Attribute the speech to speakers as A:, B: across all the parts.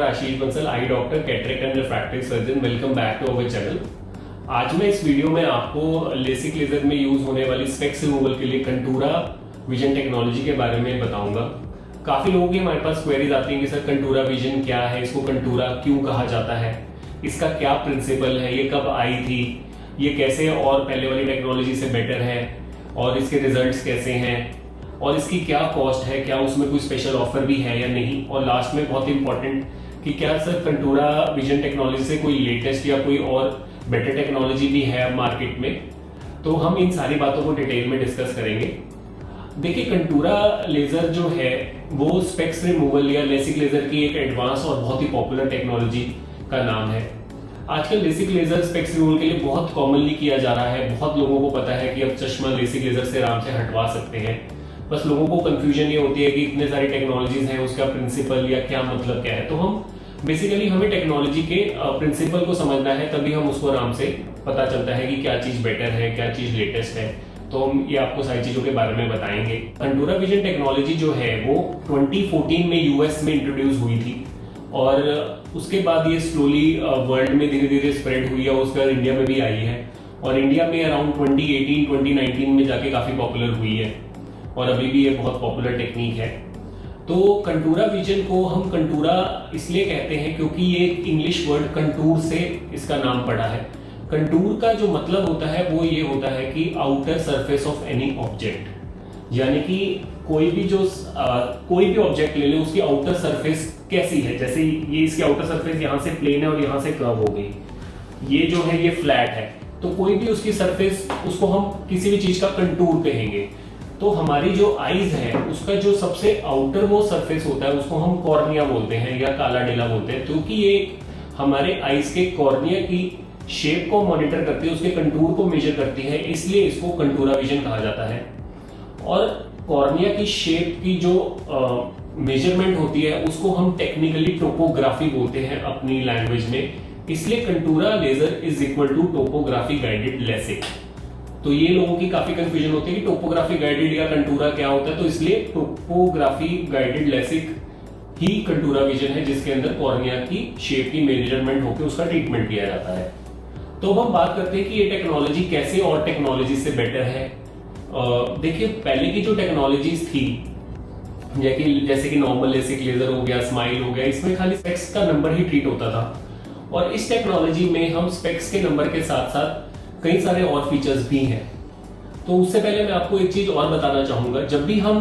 A: Ashish Bansal, eye doctor, cataract and refractive surgeon. Welcome back to our channel. आज मैं इस video में आपको लेसिक लेजर में यूज होने वाली स्पेक्स रिमूवल के लिए कंटूरा विजन टेक्नोलॉजी के बारे में बताऊंगा। काफी लोगों की हमारे पास क्वेरीज आती हैं कि सर कंटूरा विजन क्या है, इसको कंटूरा क्यों कहा जाता है, इसका क्या प्रिंसिपल है, ये कब आई थी, ये कैसे और पहले वाली टेक्नोलॉजी से बेटर है और इसके रिजल्ट्स कैसे हैं और इसकी क्या कॉस्ट है, क्या उसमें कोई स्पेशल ऑफर भी है या नहीं, और लास्ट में बहुत इंपॉर्टेंट कि क्या सर कंटूरा विजन टेक्नोलॉजी से कोई लेटेस्ट या कोई और बेटर टेक्नोलॉजी भी है मार्केट में। तो हम इन सारी बातों को डिटेल में डिस्कस करेंगे। देखिए, कंटूरा लेजर जो है वो स्पेक्स रिमूवल या लेसिक लेजर की एक एडवांस और बहुत ही पॉपुलर टेक्नोलॉजी का नाम है। आजकल लेसिक लेजर स्पेक्स रिमूवल के लिए बहुत कॉमनली किया जा रहा है। बहुत लोगों को पता है कि अब चश्मा लेसिक लेजर से आराम से हटवा सकते हैं। बस लोगों को कंफ्यूजन ये होती है कि इतने सारी टेक्नोलॉजीज हैं, उसका प्रिंसिपल या क्या मतलब क्या है। तो हम बेसिकली हमें टेक्नोलॉजी के प्रिंसिपल को समझना है, तभी हम उसको आराम से पता चलता है कि क्या चीज बेटर है, क्या चीज लेटेस्ट है। तो हम ये आपको सारी चीजों के बारे में बताएंगे। कंटूरा विजन टेक्नोलॉजी जो है वो 2014 में यूएस में इंट्रोड्यूस हुई थी और उसके बाद ये स्लोली वर्ल्ड में धीरे धीरे स्प्रेड हुई है, उसके बाद इंडिया में भी आई है और इंडिया में अराउंड 2018-2019 में जाके काफी पॉपुलर हुई है और अभी भी ये बहुत पॉपुलर टेक्निक है। तो कंटूरा विजन को हम कंटूरा इसलिए कहते हैं क्योंकि ये इंग्लिश वर्ड कंटूर से इसका नाम पड़ा है। कंटूर का जो मतलब होता है वो ये होता है कि outer surface of any object, यानी कि कोई भी ऑब्जेक्ट ले ले, उसकी आउटर सरफेस कैसी है। जैसे ये इसकी आउटर सरफेस यहाँ से प्लेन है और यहाँ से कर्व हो गई, ये जो है ये फ्लैट है, तो कोई भी उसकी सरफेस, उसको हम किसी भी चीज का कंटूर कहेंगे। तो हमारी जो आईज है उसका जो सबसे आउटर वो सरफेस होता है उसको हम कॉर्निया बोलते हैं या काला डेला बोलते हैं, क्योंकि ये हमारे आईज के कॉर्निया की शेप को मॉनिटर करती है, उसके कंटूर को मेजर करती है, इसलिए इसको कंटूरा विजन कहा जाता है। और कॉर्निया की शेप की जो मेजरमेंट होती है उसको हम टेक्निकली टोपोग्राफी बोलते हैं अपनी लैंग्वेज में, इसलिए Contoura laser is equal to topography guided LASIK. तो ये लोगों की काफी कंफ्यूजन होती है कि टोपोग्राफी गाइडेड या कंटूरा क्या होता है, तो इसलिए टोपोग्राफी गाइडेड लेसिक ही कंटूरा विजन है, जिसके अंदर कॉर्निया की शेप की मेजरमेंट होकर उसका ट्रीटमेंट किया जाता है। तो अब हम बात करते हैं कि ये टेक्नोलॉजी कैसे और टेक्नोलॉजी से बेटर है। देखिए, पहले की जो टेक्नोलॉजीज थी जैसे कि नॉर्मल लेसिक लेजर हो गया, स्माइल हो गया, इसमें खाली स्पेक्स का नंबर ही ट्रीट होता था और इस टेक्नोलॉजी में हम स्पेक्स के नंबर के साथ साथ कई सारे और फीचर्स भी हैं। तो उससे पहले मैं आपको एक चीज और बताना चाहूंगा। जब भी हम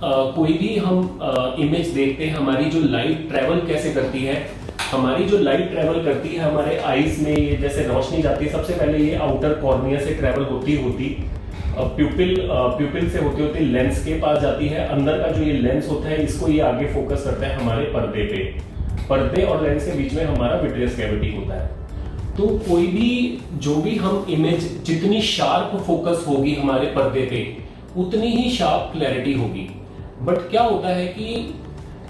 A: कोई भी हम इमेज देखते हैं, हमारी जो लाइट ट्रेवल कैसे करती है, हमारी जो लाइट ट्रेवल करती है हमारे आईज में, ये जैसे रोशनी जाती है, सबसे पहले ये आउटर कॉर्निया से ट्रेवल होती प्यूपिल से होती लेंस के पास जाती है। अंदर का जो ये लेंस होता है इसको ये आगे फोकस करता है हमारे पर्दे और लेंस के बीच में हमारा विट्रियस कैविटी होता है। तो कोई भी जो भी हम इमेज, जितनी शार्प फोकस होगी हमारे पर्दे पे उतनी ही शार्प क्लैरिटी होगी। बट क्या होता है कि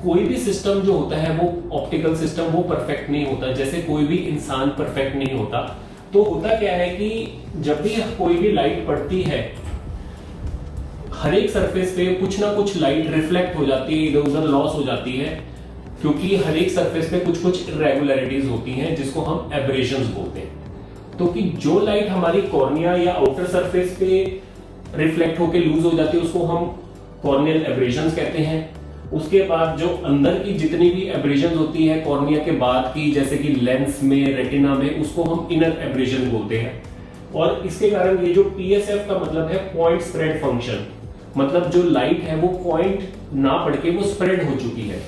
A: कोई भी सिस्टम जो होता है वो ऑप्टिकल सिस्टम वो परफेक्ट नहीं होता, जैसे कोई भी इंसान परफेक्ट नहीं होता। तो होता क्या है कि जब भी कोई भी लाइट पड़ती है, हर एक सरफेस पे कुछ ना कुछ लाइट रिफ्लेक्ट हो जाती है, इधर उधर लॉस हो जाती है, क्योंकि हर एक सरफेस पे कुछ कुछ इरेगुलरिटीज होती हैं जिसको हम एब्रेशंस बोलते हैं। तो कि जो लाइट हमारी कॉर्निया या आउटर सरफेस पे रिफ्लेक्ट होकर लूज हो जाती है उसको हम कॉर्नियल एब्रेशंस कहते हैं। उसके बाद जो अंदर की जितनी भी एब्रेशंस होती है कॉर्निया के बाद की, जैसे कि लेंस में, रेटिना में, उसको हम इनर एब्रेशन बोलते हैं। और इसके कारण ये जो PSF का मतलब है पॉइंट स्प्रेड फंक्शन, मतलब जो लाइट है वो पॉइंट ना पड़ के वो स्प्रेड हो चुकी है।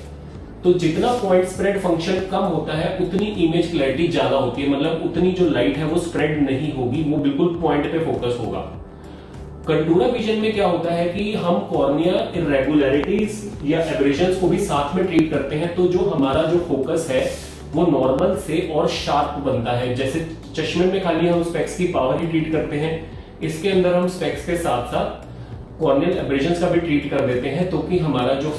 A: तो जितना पॉइंट स्प्रेड फंक्शन कम होता है उतनी इमेज क्लैरिटी ज्यादा होती है, मतलब उतनी जो लाइट है वो स्प्रेड नहीं होगी, वो बिल्कुल पॉइंट पे फोकस होगा। कंटूरा विजन में क्या होता है कि हम कॉर्निया इरेगुलरिटीज या एब्रेशंस को भी साथ में ट्रीट करते हैं, तो जो हमारा जो फोकस है वो नॉर्मल से और शार्प बनता है। जैसे चश्मे में खाली हम स्पेक्स की पावर ही ट्रीट करते हैं, इसके अंदर हम स्पेक्स के साथ साथ कॉर्नियल एब्रेशंस का भी ट्रीट कर देते हैं, तो कि हमारा जो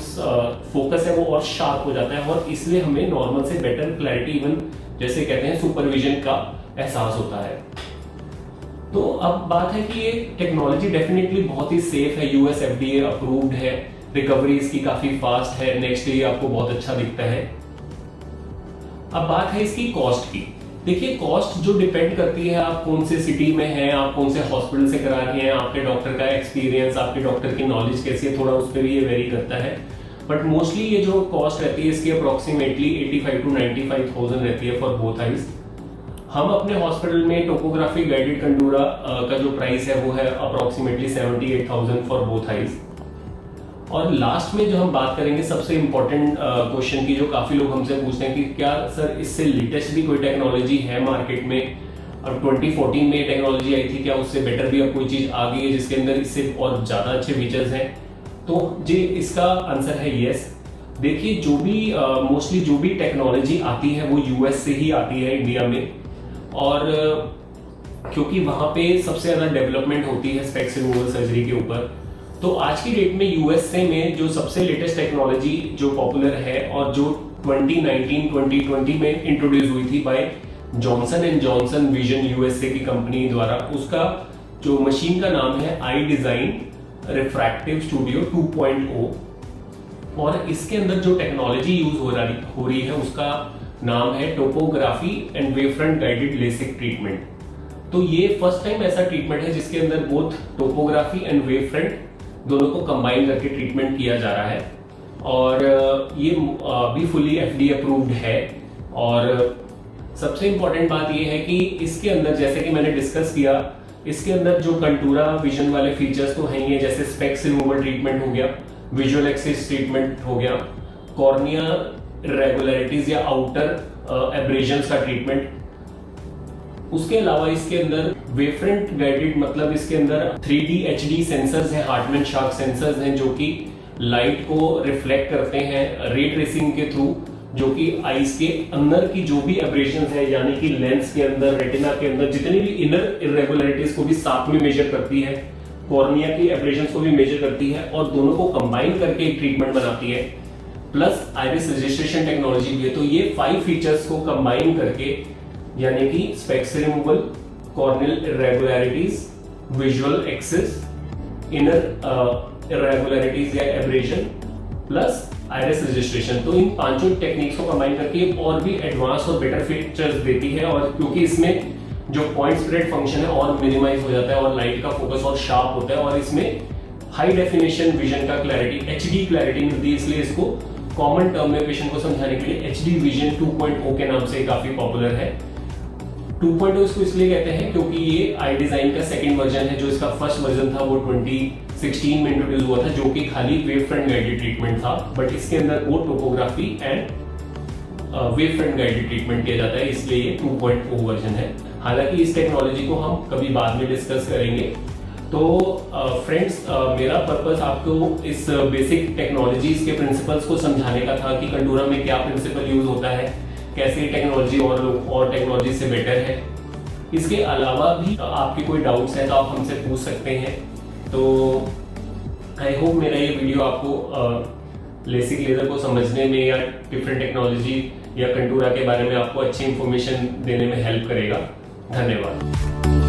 A: फोकस है वो और शार्प हो जाता है और इसलिए हमें नॉर्मल से बेटर क्लैरिटी, इवन जैसे कहते हैं सुपरविजन का एहसास होता है। तो अब बात है कि ये टेक्नोलॉजी डेफिनेटली बहुत ही सेफ है, यूएस FDA अप्रूव्ड है, रिकवरी इसकी काफी फास्ट है, नेक्स्ट डे आपको बहुत अच्छा दिखता है। अब बात है इसकी कॉस्ट की। देखिए कॉस्ट जो डिपेंड करती है आप कौन से सिटी में हैं, आप कौन से हॉस्पिटल से करा रहे हैं, आपके डॉक्टर का एक्सपीरियंस, आपके डॉक्टर की नॉलेज कैसी है, थोड़ा उस पर भी ये वेरी करता है। बट मोस्टली ये जो कॉस्ट रहती है इसकी अप्रोक्सीमेटली 85 to 95,000 रहती है फॉर बोथ आईज। हम अपने हॉस्पिटल में टोपोग्राफी गाइडेड कंटूरा का जो प्राइस है वो है अप्रोक्सीमेटली 78,000 फॉर बोथ आईज। और लास्ट में जो हम बात करेंगे सबसे इंपॉर्टेंट क्वेश्चन की, जो काफी लोग हमसे पूछते हैं कि क्या सर इससे लेटेस्ट भी कोई टेक्नोलॉजी है मार्केट में, और 2014 में टेक्नोलॉजी आई थी, क्या उससे बेटर भी अब कोई चीज आ गई है जिसके अंदर इससे और ज्यादा अच्छे फीचर्स हैं? तो जी इसका आंसर है यस। देखिए जो भी मोस्टली जो भी टेक्नोलॉजी आती है वो यूएस से ही आती है इंडिया में, और क्योंकि वहां पे सबसे ज्यादा डेवलपमेंट होती है स्पेक्स रिमूवल सर्जरी के ऊपर, तो आज की डेट में यूएसए में जो सबसे लेटेस्ट टेक्नोलॉजी जो पॉपुलर है और जो 2019-2020 में इंट्रोड्यूस हुई थी by Johnson and Johnson Vision USA की कंपनी द्वारा, उसका जो मशीन का नाम है आई डिजाइन रिफ्रैक्टिव स्टूडियो 2.0, और इसके अंदर जो टेक्नोलॉजी यूज हो रही है उसका नाम है topography and wavefront guided LASIK treatment. तो ये फर्स्ट टाइम ऐसा ट्रीटमेंट है जिसके अंदर बोथ टोपोग्राफी एंड वेवफ्रंट दोनों को कंबाइन करके ट्रीटमेंट किया जा रहा है, और ये भी फुली एफडीए अप्रूव्ड है। और सबसे इंपॉर्टेंट बात ये है कि इसके अंदर जैसे कि मैंने डिस्कस किया, इसके अंदर जो कंटूरा विजन वाले फीचर्स तो हैं ही है, जैसे स्पेक्स रिमूवल ट्रीटमेंट हो गया, विजुअल एक्सिस ट्रीटमेंट हो गया, कॉर्निया इरेगुलरिटीज या आउटर एब्रेजन्स का ट्रीटमेंट। उसके अलावा इसके अंदर वेवफ्रंट गाइडेड, मतलब इसके अंदर 3D HD सेंसर्स हैं, हार्टमैन शार्क सेंसर्स हैं जो कि लाइट को रिफ्लेक्ट करते हैं रे ट्रेसिंग के थ्रू, जो कि आईज के अंदर की जो भी एब्रेशंस है, यानी कि लेंस के अंदर, रेटिना के अंदर जितनी भी इनर इरेगुलरिटीज को भी साथ में मेजर करती है, कॉर्निया की एब्रेशंस को भी मेजर करती है, और दोनों को कंबाइन करके एक ट्रीटमेंट बनाती है। प्लस आइरिस रजिस्ट्रेशन टेक्नोलॉजी भी है। तो ये 5 फीचर्स को कंबाइन करके, यानी कि specs removal, corneal irregularities, visual axis, inner irregularities या एब्रेशन, प्लस आइरिस रजिस्ट्रेशन, तो इन पांचों टेक्निक्स को कंबाइन करके और भी एडवांस और बेटर फीचर्स देती है। और क्योंकि इसमें जो पॉइंट स्प्रेड फंक्शन है और मिनिमाइज हो जाता है और लाइट का फोकस और शार्प होता है, और इसमें हाई डेफिनेशन विजन का क्लैरिटी, एचडी क्लैरिटी मिलती है, इसलिए इसको कॉमन टर्म में पेशेंट को समझाने के लिए एचडी विजन 2.0 के नाम से काफी पॉपुलर है। 2.0 इसको इसलिए कहते हैं क्योंकि ये आई डिजाइन का सेकंड वर्जन है। जो इसका फर्स्ट वर्जन था वो 2016 में इंट्रोड्यूस हुआ था, जो कि खाली वेव फ्रंट गाइडेड ट्रीटमेंट था, बट इसके अंदर वो topography and wave front guided treatment किया जाता है, इसलिए ये 2.0 वर्जन है। हालांकि इस टेक्नोलॉजी को हम कभी बाद में डिस्कस करेंगे। तो फ्रेंड्स, मेरा पर्पस आपको इस बेसिक टेक्नोलॉजीज के प्रिंसिपल्स को समझाने का था कि कंटूरा में क्या प्रिंसिपल यूज होता है, कैसे टेक्नोलॉजी और टेक्नोलॉजी से बेटर है। इसके अलावा भी आपके कोई डाउट्स हैं तो आप हमसे पूछ सकते हैं। तो आई होप मेरा ये वीडियो आपको लेसिक लेजर को समझने में या डिफरेंट टेक्नोलॉजी या कंटूरा के बारे में आपको अच्छी इंफॉर्मेशन देने में हेल्प करेगा। धन्यवाद।